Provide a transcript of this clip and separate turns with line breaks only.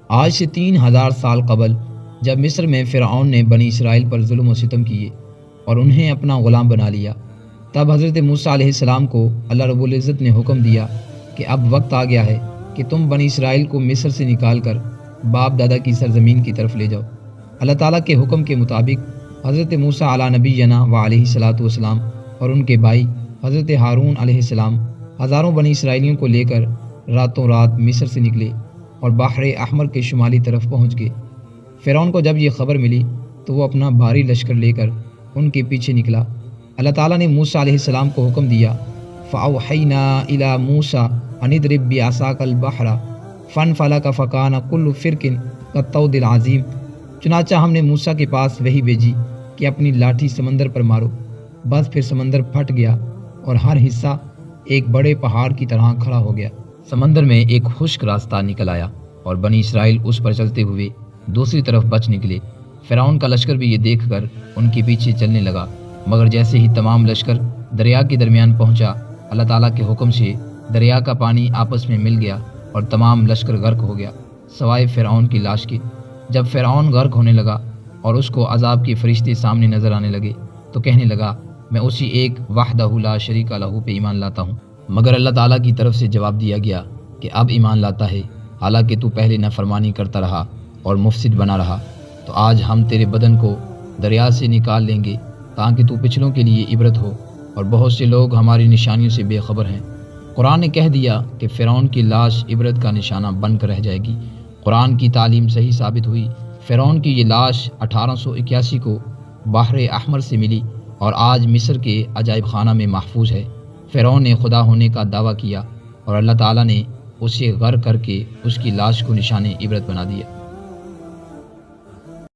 آج سے 3000 سال قبل جب مصر میں فرعون نے بنی اسرائیل پر ظلم و ستم کیے اور انہیں اپنا غلام بنا لیا، تب حضرت موسیٰ علیہ السلام کو اللہ رب العزت نے حکم دیا کہ اب وقت آ گیا ہے کہ تم بنی اسرائیل کو مصر سے نکال کر باپ دادا کی سرزمین کی طرف لے جاؤ۔ اللہ تعالیٰ کے حکم کے مطابق حضرت موسیٰ علیٰ نبینا و علیہ الصلاۃ والسلام اور ان کے بھائی حضرت ہارون علیہ السلام ہزاروں بنی اسرائیلیوں کو لے کر راتوں رات مصر سے نکلے اور بحر احمر کے شمالی طرف پہنچ گئے۔ فرعون کو جب یہ خبر ملی تو وہ اپنا بھاری لشکر لے کر ان کے پیچھے نکلا۔ اللہ تعالیٰ نے موسیٰ علیہ السلام کو حکم دیا، فَأَوْحَيْنَا إِلَى مُوسَىٰ أَنِ اضْرِب بِّعَصَاكَ الْبَحْرَ فَانْفَلَقَ فَكَانَ كُلُّ فِرْقٍ كَالطَّوْدِ الْعَظِيمِ۔ چنانچہ ہم نے موسیٰ کے پاس وحی بھیجی کہ اپنی لاٹھی سمندر پر مارو، بس پھر سمندر پھٹ گیا اور ہر حصہ ایک بڑے پہاڑ کی طرح کھڑا ہو گیا۔ سمندر میں ایک خشک راستہ نکل آیا اور بنی اسرائیل اس پر چلتے ہوئے دوسری طرف بچ نکلے۔ فرعون کا لشکر بھی یہ دیکھ کر ان کے پیچھے چلنے لگا، مگر جیسے ہی تمام لشکر دریا کے درمیان پہنچا، اللہ تعالیٰ کے حکم سے دریا کا پانی آپس میں مل گیا اور تمام لشکر غرق ہو گیا سوائے فرعون کی لاش کے۔ جب فرعون غرق ہونے لگا اور اس کو عذاب کے فرشتے سامنے نظر آنے لگے تو کہنے لگا، میں اسی ایک وحدہ لا شریک لہ پہ ایمان لاتا ہوں۔ مگر اللہ تعالیٰ کی طرف سے جواب دیا گیا کہ اب ایمان لاتا ہے، حالانکہ تو پہلے نافرمانی کرتا رہا اور مفسد بنا رہا، تو آج ہم تیرے بدن کو دریا سے نکال لیں گے تاکہ تو پچھلوں کے لیے عبرت ہو، اور بہت سے لوگ ہماری نشانیوں سے بے خبر ہیں۔ قرآن نے کہہ دیا کہ فرعون کی لاش عبرت کا نشانہ بن کر رہ جائے گی۔ قرآن کی تعلیم صحیح ثابت ہوئی۔ فرعون کی یہ لاش 1881 کو بحر احمر سے ملی اور آج مصر کے عجائب خانہ میں محفوظ ہے۔ فرعون نے خدا ہونے کا دعویٰ کیا اور اللہ تعالیٰ نے اسے غرق کر کے اس کی لاش کو نشان عبرت بنا دیا۔